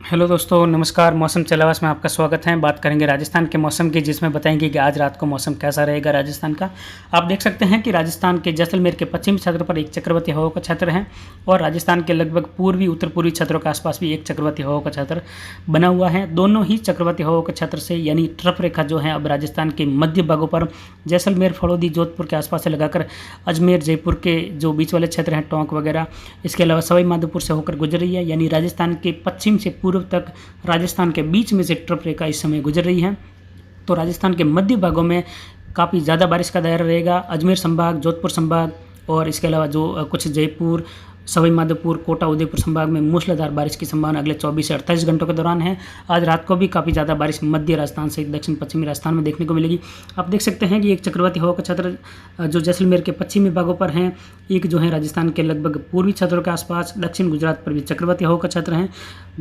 Hello दोस्तों, नमस्कार। मौसम चलावास में आपका स्वागत है। बात करेंगे राजस्थान के मौसम की, जिसमें बताएंगे कि आज रात को मौसम कैसा रहेगा राजस्थान का। आप देख सकते हैं कि राजस्थान के जैसलमेर के पश्चिमी क्षेत्र पर एक चक्रवाती हवा का क्षेत्र है और राजस्थान के लगभग पूर्वी उत्तर पूर्वी क्षेत्रों के आसपास भी एक चक्रवाती हवा का क्षेत्र बना हुआ है। दोनों ही चक्रवाती हवा के क्षेत्र से यानी ट्रफ रेखा जो है अब राजस्थान के मध्य भागों पर जैसलमेर, फड़ौदी, जोधपुर के आसपास से लगाकर अजमेर, जयपुर के जो बीच वाले क्षेत्र हैं, टोंक वगैरह, इसके अलावा सवाई माधोपुर से होकर गुजर रही है। यानी राजस्थान के पश्चिम से पूर्व तक राजस्थान के बीच में से ट्रफ रेखा इस समय गुजर रही है। तो राजस्थान के मध्य भागों में काफ़ी ज़्यादा बारिश का दायरा रहेगा। अजमेर संभाग, जोधपुर संभाग और इसके अलावा जो कुछ जयपुर, सवाई माधोपुर, कोटा, उदयपुर संभाग में मूसलाधार बारिश की संभावना अगले 24 से 48 घंटों के दौरान है। आज रात को भी काफ़ी ज़्यादा बारिश मध्य राजस्थान से दक्षिण पश्चिमी राजस्थान में देखने को मिलेगी। आप देख सकते हैं कि एक चक्रवाती हवा का क्षेत्र जो जैसलमेर के पश्चिमी भागों पर है, एक जो है राजस्थान के लगभग पूर्वी क्षेत्रों के आसपास, दक्षिण गुजरात पर भी चक्रवाती हवा का क्षेत्र है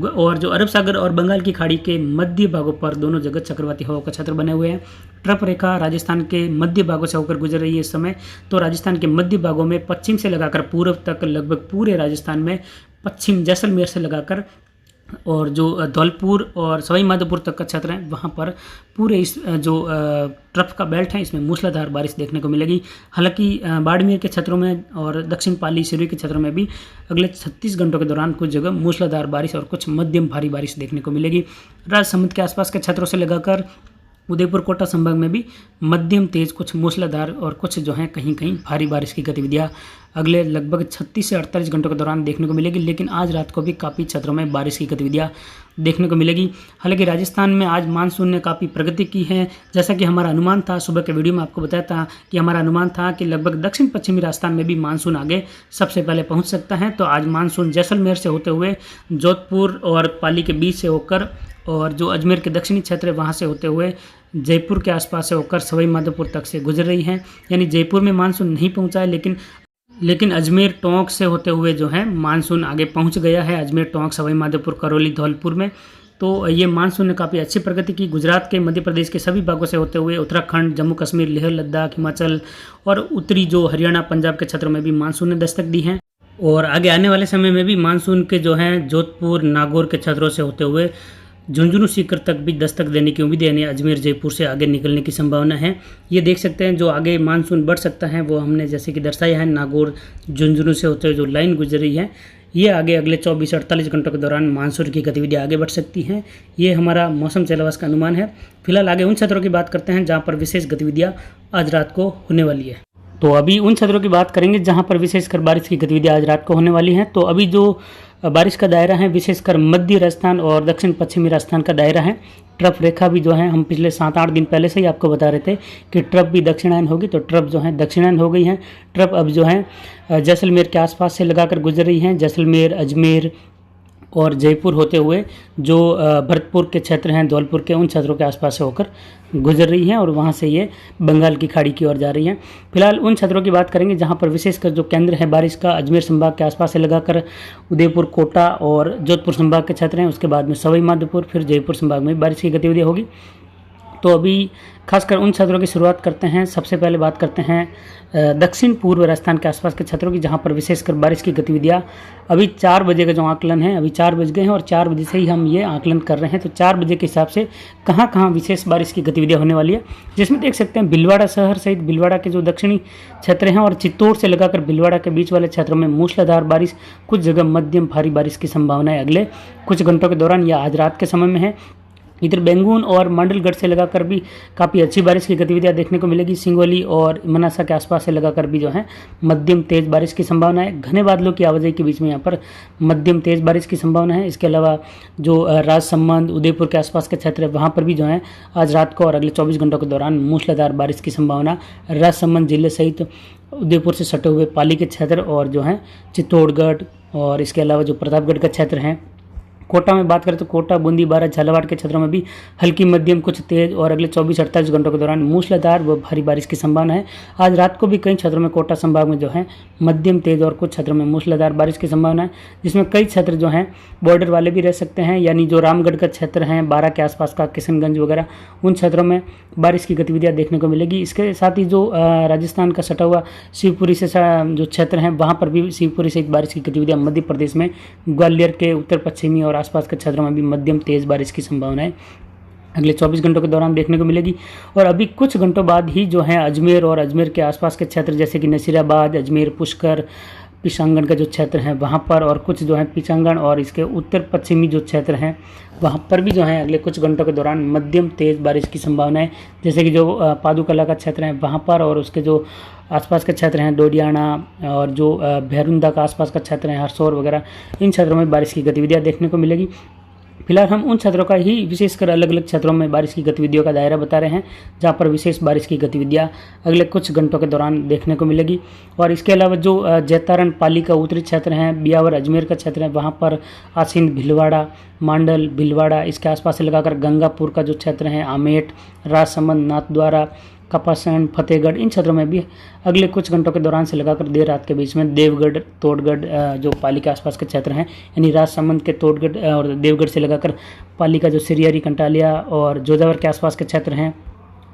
और जो अरब सागर और बंगाल की खाड़ी के मध्य भागों पर दोनों जगह चक्रवाती हवा का क्षेत्र बने हुए हैं। ट्रफ रेखा राजस्थान के मध्य भागों से होकर गुजर रही है इस समय। तो राजस्थान के मध्य भागों में पश्चिम से लगाकर पूर्व तक लगभग पूरे राजस्थान में, पश्चिम जैसलमेर से लगाकर और जो धौलपुर और सवाई माधोपुर तक का क्षेत्र है, वहाँ पर पूरे इस जो ट्रफ का बेल्ट है, इसमें मूसलाधार बारिश देखने को मिलेगी। हालांकि बाड़मेर के क्षेत्रों में और दक्षिण पाली, सिरोही के क्षेत्रों में भी अगले 36 घंटों के दौरान कुछ जगह मूसलाधार बारिश और कुछ मध्यम भारी बारिश देखने को मिलेगी। राजसमंद के आसपास के क्षेत्रों से लगाकर उदयपुर, कोटा संभाग में भी मध्यम तेज, कुछ मूसलाधार और कुछ जो है कहीं कहीं भारी बारिश की गतिविधियां अगले लगभग 36 से 48 घंटों के दौरान देखने को मिलेगी। लेकिन आज रात को भी काफ़ी क्षेत्रों में बारिश की गतिविधियां देखने को मिलेगी। हालांकि राजस्थान में आज मानसून ने काफ़ी प्रगति की है। जैसा कि हमारा अनुमान था, सुबह के वीडियो में आपको बताया था कि हमारा अनुमान था कि लगभग दक्षिण पश्चिमी राजस्थान में भी मानसून आगे सबसे पहले पहुँच सकता है। तो आज मानसून जैसलमेर से होते हुए जोधपुर और पाली के बीच से होकर और जो अजमेर के दक्षिणी क्षेत्र है वहाँ से होते हुए जयपुर के आसपास से होकर सवाई माधोपुर तक से गुजर रही है। यानी जयपुर में मानसून नहीं पहुंचा है, लेकिन अजमेर, टोंक से होते हुए जो है मानसून आगे पहुंच गया है। अजमेर, टोंक, सवाई माधोपुर, करौली, धौलपुर में तो ये मानसून ने काफ़ी अच्छी प्रगति की। गुजरात के, मध्य प्रदेश के सभी भागों से होते हुए उत्तराखंड, जम्मू कश्मीर, लेह लद्दाख, हिमाचल और उत्तरी जो हरियाणा, पंजाब के क्षेत्रों में भी मानसून ने दस्तक दी है। और आगे आने वाले समय में भी मानसून के जो है जोधपुर, नागौर के क्षेत्रों से होते हुए झुंझुनू सीकर तक भी दस्तक देने की उम्मीद है। यानी अजमेर, जयपुर से आगे निकलने की संभावना है। ये देख सकते हैं जो आगे मानसून बढ़ सकता है वो हमने जैसे कि दर्शाया है। नागौर, झुंझुनू से होते हुए जो लाइन गुजर रही है, ये आगे अगले 24 से 48 घंटों के दौरान मानसून की गतिविधियाँ आगे बढ़ सकती हैं। ये हमारा मौसम चलावास का अनुमान है। फिलहाल आगे उन क्षेत्रों की बात करते हैं जहाँ पर विशेष गतिविधियाँ आज रात को होने वाली है। तो अभी उन क्षेत्रों की बात करेंगे जहाँ पर विशेषकर बारिश की गतिविधियाँ आज रात को होने वाली हैं। तो अभी जो बारिश का दायरा है विशेषकर मध्य राजस्थान और दक्षिण पश्चिमी राजस्थान का दायरा है। ट्रफ रेखा भी जो है हम पिछले 7-8 दिन पहले से ही आपको बता रहे थे कि ट्रफ भी दक्षिणायन होगी, तो ट्रफ जो है दक्षिणायन हो गई है। ट्रफ अब जो है जैसलमेर के आसपास से लगाकर गुजर रही हैं। जैसलमेर, अजमेर और जयपुर होते हुए जो भरतपुर के क्षेत्र हैं, धौलपुर के, उन क्षेत्रों के आसपास से होकर गुजर रही हैं और वहाँ से ये बंगाल की खाड़ी की ओर जा रही हैं। फिलहाल उन क्षेत्रों की बात करेंगे जहाँ पर विशेषकर जो केंद्र है बारिश का अजमेर संभाग के आसपास से लगाकर उदयपुर, कोटा और जोधपुर संभाग के क्षेत्र हैं। उसके बाद में सवाई माधोपुर, फिर जयपुर संभाग में बारिश की गतिविधि होगी। तो अभी खासकर उन क्षेत्रों की शुरुआत करते हैं। सबसे पहले बात करते हैं दक्षिण पूर्व राजस्थान के आसपास के क्षेत्रों की, जहां पर विशेषकर बारिश की गतिविधियां अभी 4 बजे का जो आकलन है, अभी 4 बज गए हैं और 4 बजे से ही हम ये आकलन कर रहे हैं। तो 4 बजे के हिसाब से कहां कहां विशेष बारिश की गतिविधियां होने वाली है, जिसमें देख सकते हैं भीलवाड़ा शहर सहित भीलवाड़ा के जो दक्षिणी क्षेत्र हैं और चित्तौड़ से लगाकर भीलवाड़ा के बीच वाले क्षेत्रों में मूसलाधार बारिश, कुछ जगह मध्यम भारी बारिश की संभावना है अगले कुछ घंटों के दौरान या आज रात के समय में है। इधर बेंगून और मंडलगढ़ से लगाकर भी काफ़ी अच्छी बारिश की गतिविधियां देखने को मिलेगी। सिंगोली और मनासा के आसपास से लगाकर भी जो है मध्यम तेज बारिश की संभावना है। घने बादलों की आवाजाही के बीच में यहाँ पर मध्यम तेज बारिश की संभावना है। इसके अलावा जो राजसमंद, उदयपुर के आसपास के क्षेत्र है वहाँ पर भी जो है आज रात को और अगले 24 घंटों के दौरान मूसलाधार बारिश की संभावना। राजसमंद जिले सहित उदयपुर से सटे हुए पाली के क्षेत्र और जो है चित्तौड़गढ़ और इसके अलावा जो प्रतापगढ़ का क्षेत्र है। कोटा में बात करें तो कोटा, बूंदी, बारां, झालावाड़ के क्षेत्रों में भी हल्की मध्यम कुछ तेज और अगले 24-48 घंटों के दौरान मूसलाधार व भारी बारिश की संभावना है। आज रात को भी कई क्षेत्रों में कोटा संभाग में जो है मध्यम तेज और कुछ क्षेत्रों में मूसलाधार बारिश की संभावना है, जिसमें कई क्षेत्र जो हैं बॉर्डर वाले भी रह सकते हैं। यानी जो रामगढ़ का क्षेत्र है, बारां के आसपास का, किशनगंज वगैरह, उन क्षेत्रों में बारिश की गतिविधियाँ देखने को मिलेगी। इसके साथ ही जो राजस्थान का सटा हुआ शिवपुरी से जो क्षेत्र हैं वहाँ पर भी शिवपुरी सहित बारिश की गतिविधियाँ मध्य प्रदेश में ग्वालियर के उत्तर पश्चिमी और आसपास के क्षेत्रों में भी मध्यम तेज बारिश की संभावना है अगले 24 घंटों के दौरान देखने को मिलेगी। और अभी कुछ घंटों बाद ही जो है अजमेर और अजमेर के आसपास के क्षेत्र जैसे कि नसीराबाद, अजमेर, पुष्कर, पिशांगन का जो क्षेत्र है वहाँ पर, और कुछ जो है पिशांगन और इसके उत्तर पश्चिमी जो क्षेत्र हैं वहाँ पर भी जो है अगले कुछ घंटों के दौरान मध्यम तेज बारिश की संभावना है। जैसे कि जो पादुकला का क्षेत्र है वहाँ पर, और उसके जो आसपास के क्षेत्र हैं डोडियाना और जो भैरुंदा का आसपास का क्षेत्र है हरसौर वगैरह, इन क्षेत्रों में बारिश की गतिविधियाँ देखने को मिलेगी। फिलहाल हम उन क्षेत्रों का ही विशेषकर अलग अलग क्षेत्रों में बारिश की गतिविधियों का दायरा बता रहे हैं जहां पर विशेष बारिश की गतिविधियां अगले कुछ घंटों के दौरान देखने को मिलेगी। और इसके अलावा जो जैतारण पाली का उत्तरी क्षेत्र है, बियावर अजमेर का क्षेत्र है, वहां पर आसीन, भीलवाड़ा, मांडल, भीलवाड़ा, इसके आसपास से लगाकर गंगापुर का जो क्षेत्र है, आमेट, राजसमंद, नाथद्वारा, कपासन, फतेहगढ़, इन क्षेत्रों में भी अगले कुछ घंटों के दौरान से लगाकर देर रात के बीच में देवगढ़, तोड़गढ़, जो पाली के आसपास के क्षेत्र हैं, यानी राजसमंद के तोड़गढ़ और देवगढ़ से लगाकर पाली का जो सिरियारी, कंटालिया और जोजावर के आसपास के क्षेत्र हैं,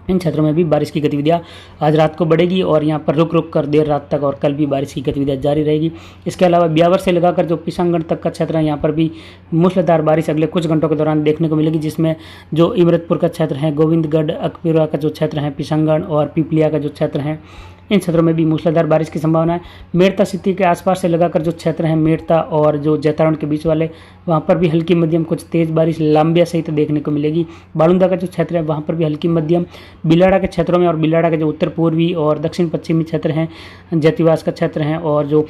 इन क्षेत्रों में भी बारिश की गतिविधियां आज रात को बढ़ेगी और यहां पर रुक रुक कर देर रात तक और कल भी बारिश की गतिविधियां जारी रहेगी। इसके अलावा ब्यावर से लगाकर जो पिशांगन तक का क्षेत्र है, यहां पर भी मूसलाधार बारिश अगले कुछ घंटों के दौरान देखने को मिलेगी, जिसमें जो इमरतपुर का क्षेत्र है, गोविंदगढ़, अकपुरा का जो क्षेत्र है, पिशांगन और पिपलिया का जो क्षेत्र है, इन क्षेत्रों में भी मूसलाधार बारिश की संभावना है। मेड़ता सिटी के आसपास से लगाकर जो क्षेत्र हैं, मेड़ता और जो जैतारण के बीच वाले, वहाँ पर भी हल्की मध्यम कुछ तेज बारिश लांबिया सहित देखने को मिलेगी। बालुंदा का जो क्षेत्र है वहाँ पर भी हल्की मध्यम, बिलाड़ा के क्षेत्रों में और बिलाड़ा के जो उत्तर पूर्वी और दक्षिण पश्चिमी क्षेत्र हैं, जतिवास का क्षेत्र हैं और जो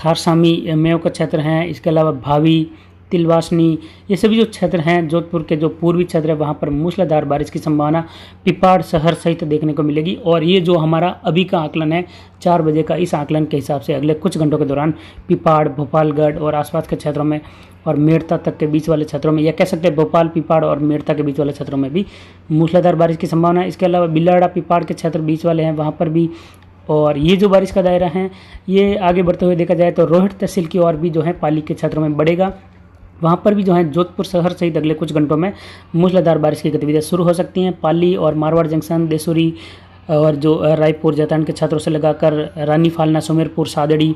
थारसामी मेव का क्षेत्र हैं, इसके अलावा भावी, तिलवासनी, ये सभी जो क्षेत्र हैं जोधपुर के जो पूर्वी क्षेत्र है वहाँ पर मूसलाधार बारिश की संभावना पिपाड़ शहर सहित देखने को मिलेगी। और ये जो हमारा अभी का आकलन है 4 बजे का, इस आकलन के हिसाब से अगले कुछ घंटों के दौरान पिपाड़, भोपालगढ़ और आसपास के क्षेत्रों में और मेड़ता तक के बीच वाले क्षेत्रों में, या कह सकते हैं भोपाल, पिपाड़ और मेड़ता के बीच वाले क्षेत्रों में भी मूसलाधार बारिश की संभावना है। इसके अलावा बिलाड़ा, पिपाड़ के क्षेत्र बीच वाले हैं वहाँ पर भी, और ये जो बारिश का दायरा है ये आगे बढ़ते हुए देखा जाए तो रोहट तहसील की ओर भी जो है पाली के क्षेत्रों में बढ़ेगा। वहाँ पर भी जो है जोधपुर शहर सहित अगले कुछ घंटों में मूसलाधार बारिश की गतिविधियाँ शुरू हो सकती हैं। पाली और मारवाड़ जंक्शन, देसुरी और जो रायपुर, जैतारण के क्षेत्रों से लगाकर रानी फालना, सुमेरपुर, सादड़ी,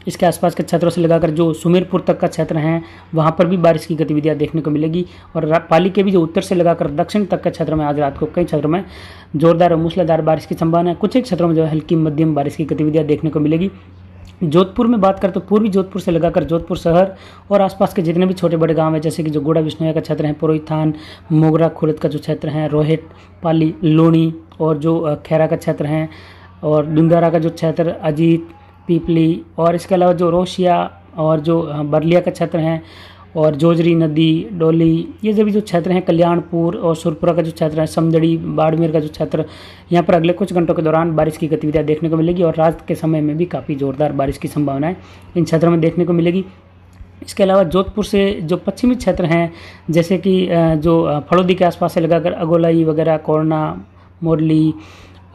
इसके आसपास के क्षेत्रों से लगाकर जो सुमेरपुर तक का क्षेत्र हैं वहाँ पर भी बारिश की गतिविधियाँ देखने को मिलेगी। और पाली के भी जो उत्तर से लगाकर दक्षिण तक के क्षेत्रों में आज रात को कई क्षेत्रों में जोरदार और मूसलाधार बारिश की संभावना है। कुछ एक क्षेत्रों में जो है हल्की मध्यम बारिश की गतिविधियाँ देखने को मिलेगी। जोधपुर में बात करें तो पूर्वी जोधपुर से लगाकर जोधपुर शहर और आसपास के जितने भी छोटे बड़े गांव हैं, जैसे कि जो गोड़ा विष्णुया का क्षेत्र है, पुरोहितान, मोगरा, खुरद का जो क्षेत्र है, रोहित, पाली, लोनी और जो खैरा का क्षेत्र है, और डुंगारा का जो क्षेत्र, अजीत, पीपली, और इसके अलावा जो रोशिया और जो बरलिया का क्षेत्र है, और जोजरी नदी, डोली, ये सभी जो क्षेत्र हैं, कल्याणपुर और सुरपुरा का जो क्षेत्र है, समदड़ी, बाड़मेर का जो क्षेत्र, यहाँ पर अगले कुछ घंटों के दौरान बारिश की गतिविधियाँ देखने को मिलेगी और रात के समय में भी काफ़ी जोरदार बारिश की संभावना है इन क्षेत्रों में देखने को मिलेगी। इसके अलावा जोधपुर से जो पश्चिमी क्षेत्र हैं, जैसे कि जो फड़ौदी के आसपास से लगाकर अगोलाई वगैरह, कोरना, मोरली,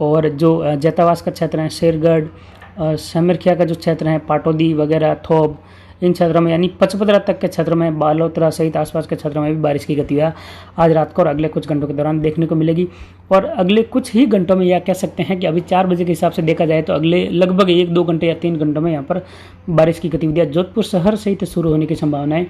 और जो जैतावास का क्षेत्र है, शेरगढ़, समेरखिया का जो क्षेत्र है, पाटौदी वगैरह, थोब, इन क्षेत्रों में यानी पचपदरा तक के क्षेत्रों में, बालोतरा सहित आसपास के क्षेत्रों में भी बारिश की गतिविधियाँ आज रात को और अगले कुछ घंटों के दौरान देखने को मिलेगी। और अगले कुछ ही घंटों में यह कह सकते हैं कि अभी 4 बजे के हिसाब से देखा जाए तो अगले लगभग 1-2 घंटे या 3 घंटों में यहाँ पर बारिश की गतिविधियाँ जोधपुर शहर सहित शुरू होने की संभावनाएं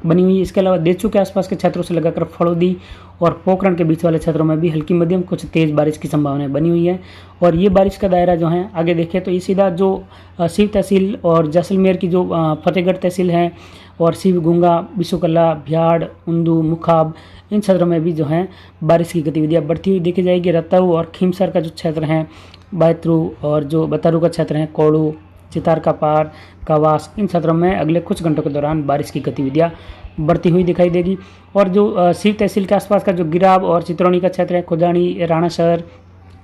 बनी हुई है। इसके अलावा देचू के आसपास के क्षेत्रों से लगाकर फड़ौदी और पोखरण के बीच वाले क्षेत्रों में भी हल्की मध्यम कुछ तेज बारिश की संभावनाएं बनी हुई है। और ये बारिश का दायरा जो है आगे देखें तो ये सीधा जो शिव तहसील और जैसलमेर की जो फतेहगढ़ तहसील है, और शिव, गुंगा, बिशुकला, भ्याड़, उंदू, मुखाब, इन क्षेत्रों में भी जो है बारिश की गतिविधियाँ बढ़ती हुई देखी जाएगी। रताऊ और खीमसर का जो क्षेत्र है, बैतरू और जो बतारू का क्षेत्र है, कोड़ू, चितार का पार, कवास, इन क्षेत्रों में अगले कुछ घंटों के दौरान बारिश की गतिविधियाँ बढ़ती हुई दिखाई देगी। और जो शिव तहसील के आसपास का जो गिराब और चित्रौनी का क्षेत्र है, खुदानी, राणा शहर,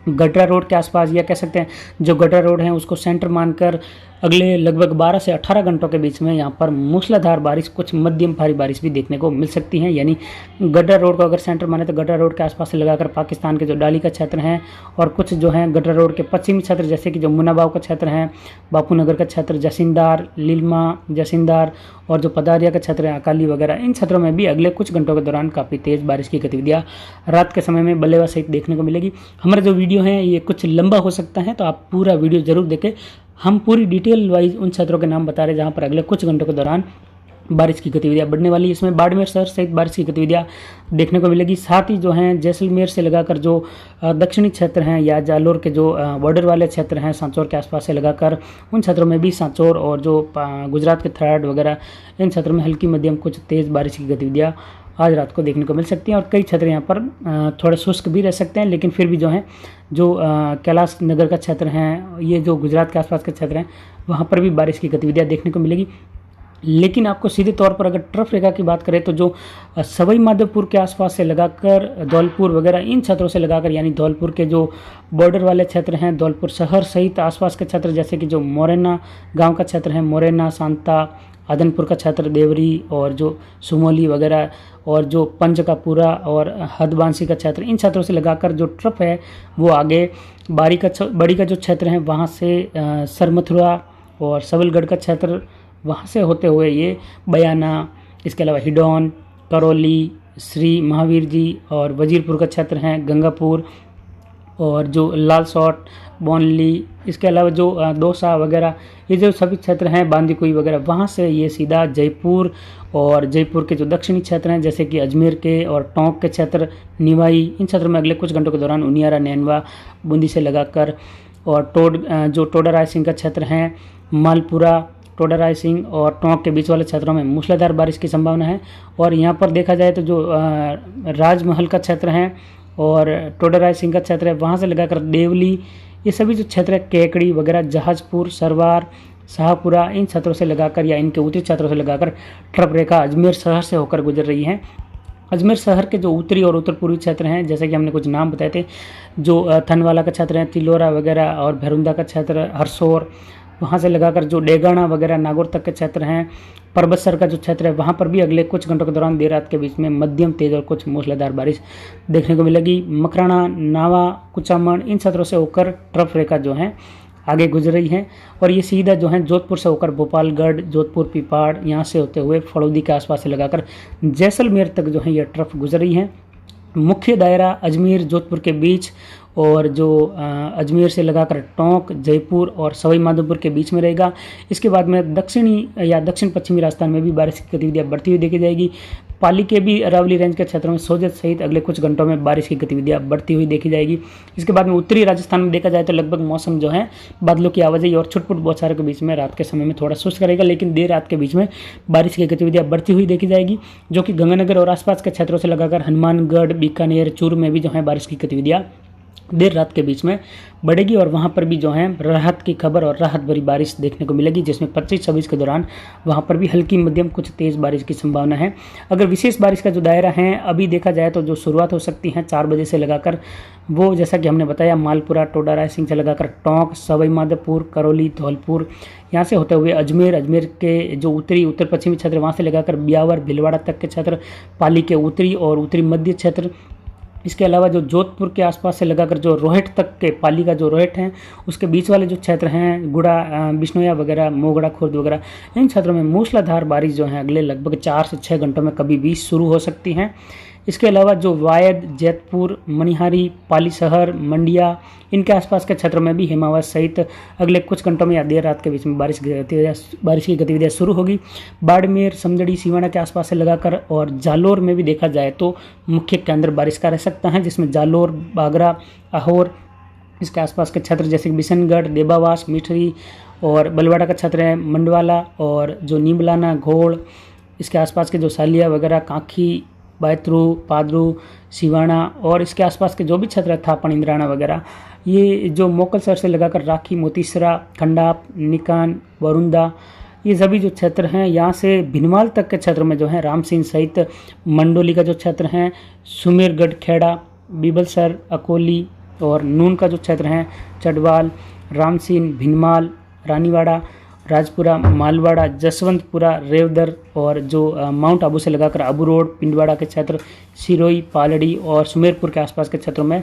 गटरा रोड के आसपास, या कह सकते हैं जो गटरा रोड है उसको सेंटर मानकर अगले लगभग 12 से 18 घंटों के बीच में यहाँ पर मूसलाधार बारिश, कुछ मध्यम भारी बारिश भी देखने को मिल सकती है। यानी गटरा रोड को अगर सेंटर माने तो गटरा रोड के आसपास से लगाकर पाकिस्तान के जो डाली का क्षेत्र हैं और कुछ जो है गटरा रोड के पश्चिमी क्षेत्र जैसे कि जो मुनाबाव का क्षेत्र है, बापूनगर का क्षेत्र, जसिंदार, लीलमा, जसिंदार और जो पदारिया का क्षेत्र है, अकाली वगैरह, इन क्षेत्रों में भी अगले कुछ घंटों के दौरान काफ़ी तेज़ बारिश की गतिविधियाँ रात के समय में बल्लेवा सहित देखने को मिलेगी। हमारा जो वीडियो है ये कुछ लंबा हो सकता है तो आप पूरा वीडियो जरूर देखें। हम पूरी डिटेल वाइज उन क्षेत्रों के नाम बता रहे हैं जहाँ पर अगले कुछ घंटों के दौरान बारिश की गतिविधियां बढ़ने वाली है। इसमें बाड़मेर शहर सहित बारिश की गतिविधियां देखने को मिलेगी। साथ ही जो हैं जैसलमेर से लगाकर जो दक्षिणी क्षेत्र हैं या जालोर के जो बॉर्डर वाले क्षेत्र हैं सांचौर के आसपास से लगाकर उन क्षेत्रों में भी सांचौर और जो गुजरात के थराद वगैरह इन क्षेत्रों में हल्की मध्यम कुछ तेज़ बारिश की गतिविधियाँ आज रात को देखने को मिल सकती हैं। और कई क्षेत्र यहाँ पर थोड़े शुष्क भी रह सकते हैं, लेकिन फिर भी जो है जो कैलाश नगर का क्षेत्र हैं, ये जो गुजरात के आसपास के क्षेत्र हैं, वहाँ पर भी बारिश की गतिविधियाँ देखने को मिलेगी। लेकिन आपको सीधे तौर पर अगर ट्रफ रेखा की बात करें तो जो सवाई माधोपुर के आसपास से लगाकर धौलपुर वगैरह इन क्षेत्रों से लगाकर, यानी धौलपुर के जो बॉर्डर वाले क्षेत्र हैं, धौलपुर शहर सहित आसपास के क्षेत्र जैसे कि जो मोरेना गांव का क्षेत्र है, मोरेना, सांता, आदनपुर का क्षेत्र, देवरी और जो सुमोली वगैरह और जो पंच का पूरा और हदबांसी का क्षेत्र, इन क्षेत्रों से लगाकर जो ट्रफ है वो आगे बड़ी का जो क्षेत्र है वहाँ से सरमथुरा और सबलगढ़ का क्षेत्र, वहाँ से होते हुए ये बयाना, इसके अलावा हिडौन, करौली, श्री महावीर जी और वजीरपुर का क्षेत्र हैं, गंगापुर और जो लालसोट, बोनली, इसके अलावा जो दौसा वगैरह ये जो सभी क्षेत्र हैं, बांदीकुई वगैरह, वहाँ से ये सीधा जयपुर और जयपुर के जो दक्षिणी क्षेत्र हैं जैसे कि अजमेर के और टोंक के क्षेत्र, निवाई, इन क्षेत्रों में अगले कुछ घंटों के दौरान उनियारा, नैनवा, बूंदी से लगाकर और जो टोडा राय सिंह का क्षेत्र हैं, मालपुरा, टोडा राय सिंह और टोंक के बीच वाले क्षेत्रों में मूसलाधार बारिश की संभावना है। और यहाँ पर देखा जाए तो जो राजमहल का क्षेत्र है और टोडा राय सिंह का क्षेत्र है, वहाँ से लगाकर देवली, ये सभी जो क्षेत्र है, केकड़ी वगैरह, जहाजपुर, सरवार, शाहपुरा, इन क्षेत्रों से लगाकर या इनके उत्तरी क्षेत्रों से लगाकर ट्रफ रेखा अजमेर शहर से होकर गुजर रही है। अजमेर शहर के जो उत्तरी और उत्तर पूर्वी क्षेत्र हैं, जैसे कि हमने कुछ नाम बताए थे, जो थनवाला का क्षेत्र है, तिलोरा वगैरह और भैरुंदा का क्षेत्र, हरसोर, वहाँ से लगाकर जो डेगाना वगैरह नागौर तक के क्षेत्र हैं, परबतसर का जो क्षेत्र है, वहाँ पर भी अगले कुछ घंटों के दौरान देर रात के बीच में मध्यम तेज और कुछ मूसलाधार बारिश देखने को मिलेगी। मकराना, नावा, कुचामन, इन क्षेत्रों से होकर ट्रफ रेखा जो है आगे गुजर रही है और ये सीधा जो है जोधपुर से होकर भोपालगढ़, जोधपुर, पिपाड़, यहाँ से होते हुए फड़ौदी के आसपास से लगाकर जैसलमेर तक जो है यह ट्रफ गुजर रही है। मुख्य दायरा अजमेर, जोधपुर के बीच और जो अजमेर से लगाकर टोंक, जयपुर और सवाई माधोपुर के बीच में रहेगा। इसके बाद में दक्षिणी या दक्षिण पश्चिमी राजस्थान में भी बारिश की गतिविधियाँ बढ़ती हुई देखी जाएगी। पाली के भी अरावली रेंज के क्षेत्रों में सोजत सहित अगले कुछ घंटों में बारिश की गतिविधियाँ बढ़ती हुई देखी जाएगी। इसके बाद में उत्तरी राजस्थान में देखा जाए तो लगभग मौसम जो है बादलों की आवाजाही और छुटपुट बौछारों के बीच में रात के समय में थोड़ा शुष्क रहेगा, लेकिन देर रात के बीच में बारिश की गतिविधियाँ बढ़ती हुई देखी जाएगी, जो कि गंगानगर और आसपास के क्षेत्रों से लगाकर हनुमानगढ़, बीकानेर, चूरू में भी जो है बारिश की गतिविधियाँ देर रात के बीच में बढ़ेगी और वहाँ पर भी जो है राहत की खबर और राहत भरी बारिश देखने को मिलेगी, जिसमें 25-26 के दौरान वहाँ पर भी हल्की मध्यम कुछ तेज़ बारिश की संभावना है। अगर विशेष बारिश का जो दायरा है अभी देखा जाए तो जो शुरुआत हो सकती है 4 बजे से लगाकर, वो जैसा कि हमने बताया मालपुरा, टोडा राय सिंह से लगाकर टोंक, सवाई माधोपुर, करौली, धौलपुर, यहाँ से होते हुए अजमेर, अजमेर के जो उत्तर पश्चिमी क्षेत्र वहाँ से लगाकर ब्यावर, भीलवाड़ा तक के क्षेत्र, पाली के उत्तरी और उत्तरी मध्य क्षेत्र, इसके अलावा जो जोधपुर के आसपास से लगाकर जो रोहट तक के, पाली का जो रोहट है उसके बीच वाले जो क्षेत्र हैं, गुड़ा, बिश्नोया वगैरह, मोगड़ा, खुर्द वगैरह, इन क्षेत्रों में मूसलाधार बारिश जो है अगले लगभग 4 से 6 घंटों में कभी भी शुरू हो सकती हैं। इसके अलावा जो वायद, जैतपुर, मनिहारी, पाली शहर, मंडिया, इनके आसपास के क्षेत्रों में भी हिमावत सहित अगले कुछ घंटों में या देर रात के बीच में बारिश की गतिविधियाँ शुरू होगी। बाड़मेर, समदड़ी, सिवाना के आसपास से लगाकर और जालोर में भी देखा जाए तो मुख्य केंद्र बारिश का रह सकता है, जिसमें जालोर, बागरा, अहोर, इसके आसपास के क्षेत्र जैसे बिशनगढ़, देबावास, मिठरी और बलवाड़ा का क्षेत्र है, मंडवाला और जो नीमलाना, घोड़, इसके आसपास के जो सालिया वगैरह, कांखी, बैतरू, पादरू, सिवाना और इसके आसपास के जो भी क्षेत्र है, थापन, इंद्राना वगैरह, ये जो मोकल शहर से लगाकर राखी, मोतीसरा, खंडाप, निकान, वरुंदा, ये सभी जो क्षेत्र हैं, यहाँ से भिनवाल तक के क्षेत्र में जो है रामसिंह सहित मंडोली का जो क्षेत्र है, सुमेरगढ़, खेड़ा, बीबलसर, अकोली और नून का जो क्षेत्र है, चडवाल, रामसिंह, भिनमाल, रानीवाड़ा, राजपुरा, मालवाड़ा, जसवंतपुरा, रेवदर और जो माउंट आबू से लगाकर आबू रोड, पिंडवाड़ा के क्षेत्र, सिरोही, पालड़ी और सुमेरपुर के आसपास के क्षेत्रों में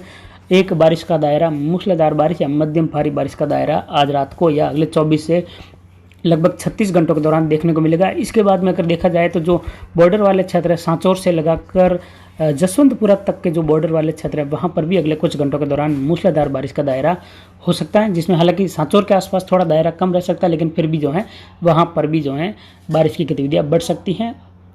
एक बारिश का दायरा, मूसलाधार बारिश या मध्यम भारी बारिश का दायरा आज रात को या अगले 24 से लगभग 36 घंटों के दौरान देखने को मिलेगा। इसके बाद में अगर देखा जाए तो जो बॉर्डर वाले क्षेत्र है, सांचौर से लगाकर जसवंतपुरा तक के जो बॉर्डर वाले क्षेत्र है, वहाँ पर भी अगले कुछ घंटों के दौरान मूसलाधार बारिश का दायरा हो सकता है, जिसमें हालांकि सांचौर के आसपास थोड़ा दायरा कम रह सकता है, लेकिन फिर भी जो है वहाँ पर भी जो है बारिश की गतिविधियाँ बढ़ सकती हैं।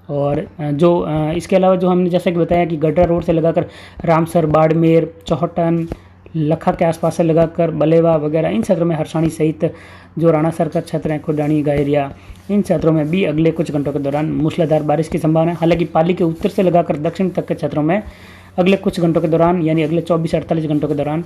और जो इसके अलावा जो हमने जैसा कि बताया कि गडरा रोड से लगाकर रामसर, बाड़मेर, चौहटन, लखा के आसपास से लगाकर बलेवा वगैरह इन क्षेत्रों में हरसाणी सहित जो राणासर का क्षेत्र है, खुर्डानी, गायरिया, इन क्षेत्रों में भी अगले कुछ घंटों के दौरान मूसलाधार बारिश की संभावना है। हालांकि पाली के उत्तर से लगाकर दक्षिण तक के क्षेत्रों में अगले कुछ घंटों के दौरान यानी अगले 24 से 48 घंटों के दौरान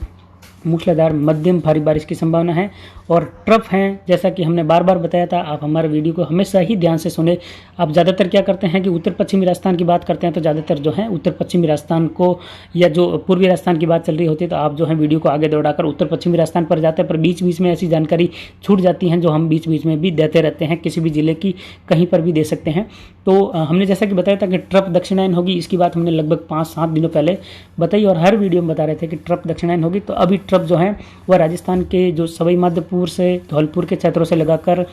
मूसलाधार मध्यम भारी बारिश की संभावना है। और ट्रफ हैं, जैसा कि हमने बार बार बताया था, आप हमारे वीडियो को हमेशा ही ध्यान से सुने। आप ज़्यादातर क्या करते हैं कि उत्तर पश्चिमी राजस्थान की बात करते हैं, तो ज़्यादातर जो है उत्तर पश्चिमी राजस्थान को या जो पूर्वी राजस्थान की बात चल रही होती है तो आप जो है वीडियो को आगे दौड़ाकर उत्तर पश्चिमी राजस्थान पर जाते हैं, पर बीच बीच में ऐसी जानकारी छूट जाती हैं जो हम बीच बीच में भी देते रहते हैं, किसी भी जिले की कहीं पर भी दे सकते हैं। तो हमने जैसा कि बताया था कि ट्रफ दक्षिणायन होगी, इसकी बात हमने लगभग 5-7 दिनों पहले बताई और हर वीडियो में बता रहे थे कि ट्रफ दक्षिणायन होगी। तो अभी ट्रफ जो है वह राजस्थान के जो सवाई माधोपुर से धौलपुर के क्षेत्रों से लगाकर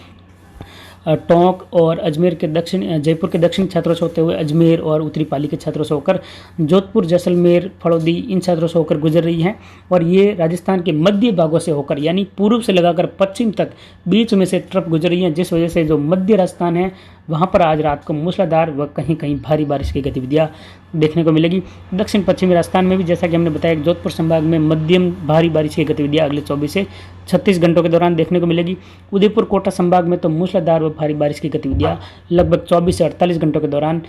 टोंक और अजमेर के दक्षिण, जयपुर के दक्षिण क्षेत्रों से होते हुए अजमेर और उत्तरी पाली के क्षेत्रों से होकर जोधपुर, जैसलमेर, फड़ौदी इन क्षेत्रों से होकर गुजर रही है। और ये राजस्थान के मध्य भागों से होकर यानी पूर्व से लगाकर पश्चिम तक बीच में से ट्रफ गुजर रही है, जिस वजह से जो मध्य राजस्थान है वहाँ पर आज रात को मूसलाधार व कहीं कहीं भारी बारिश की गतिविधियाँ देखने को मिलेगी। दक्षिण पश्चिमी राजस्थान में भी जैसा कि हमने बताया जोधपुर संभाग में मध्यम भारी बारिश की गतिविधियाँ अगले 24 से 36 घंटों के दौरान देखने को मिलेगी। उदयपुर, कोटा संभाग में तो मूसलाधार व भारी बारिश की गतिविधियाँ लगभग 24 से 48 घंटों के दौरान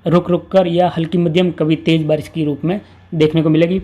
रुक रुक कर या हल्की मध्यम कभी तेज बारिश के रूप में देखने को मिलेगी।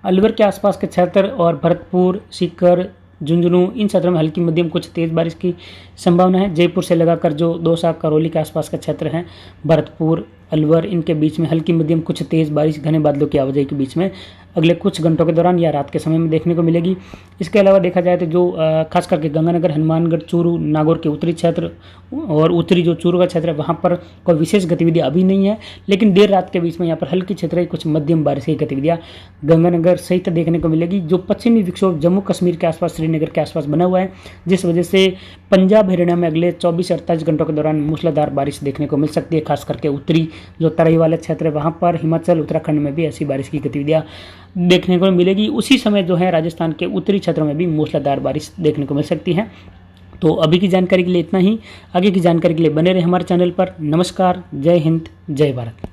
अलवर के आसपास के क्षेत्र और भरतपुर, सीकर, झुंझुनू इन क्षेत्रों में हल्की मध्यम कुछ तेज बारिश की संभावना है। जयपुर से लगाकर जो दौसा, करौली के आसपास का क्षेत्र है, भरतपुर, अलवर, इनके बीच में हल्की मध्यम कुछ तेज बारिश घने बादलों की आवाजाही के बीच में अगले कुछ घंटों के दौरान या रात के समय में देखने को मिलेगी। इसके अलावा देखा जाए तो जो खास करके गंगानगर, हनुमानगढ़, चूरू, नागौर के उत्तरी क्षेत्र और उत्तरी जो चूरू का क्षेत्र है वहाँ पर कोई विशेष गतिविधि अभी नहीं है, लेकिन देर रात के बीच में यहाँ पर हल्की क्षेत्रीय कुछ मध्यम बारिश की गतिविधियाँ गंगानगर सहित देखने को मिलेगी। जो पश्चिमी विक्षोभ जम्मू कश्मीर के आसपास, श्रीनगर के आसपास बना हुआ है, जिस वजह से पंजाब, हरियाणा में अगले 24 से 48 घंटों के दौरान मूसलाधार बारिश देखने को मिल सकती है। खास करके उत्तरी जो तराई वाले क्षेत्र है वहाँ पर, हिमाचल, उत्तराखंड में भी ऐसी बारिश की गतिविधियाँ देखने को मिलेगी। उसी समय जो है राजस्थान के उत्तरी क्षेत्रों में भी मूसलाधार बारिश देखने को मिल सकती है। तो अभी की जानकारी के लिए इतना ही। आगे की जानकारी के लिए बने रहे हमारे चैनल पर। नमस्कार, जय हिंद, जय भारत।